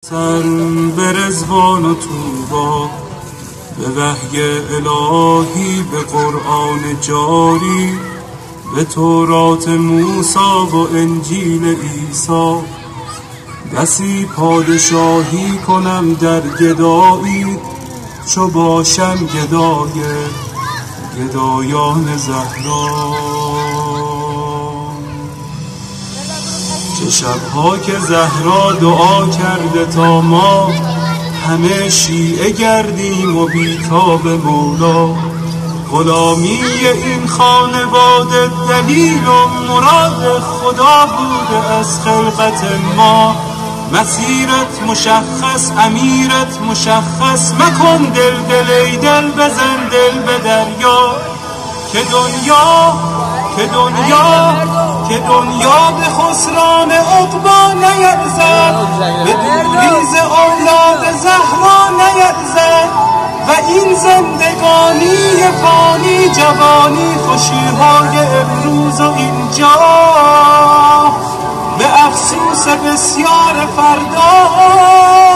سر به رضوان و طوبی، به وحی الهی، به قرآن جاری، به تورات موسی و انجیل عیسی. بسی پادشاهی کنم در گدایی، چو باشم گدای گدایان زهرا. چه شبها که زهرا دعا کرده تا ما همه شیعه گردیم و بیتاب مولا. غلامی این خانواده دلیل و مراد خدا بوده از خلقت ما. مسیرت مشخص، امیرت مشخص، مکن دل ای دل بزن دل به دریا. که دنیا به خسران عقبی نیرزد، به دوری ز اولاد زهرا نیرزد. و این زندگانی فانی جوانی خوشیهای امروز و اینجا به افسوس بسیار فردا.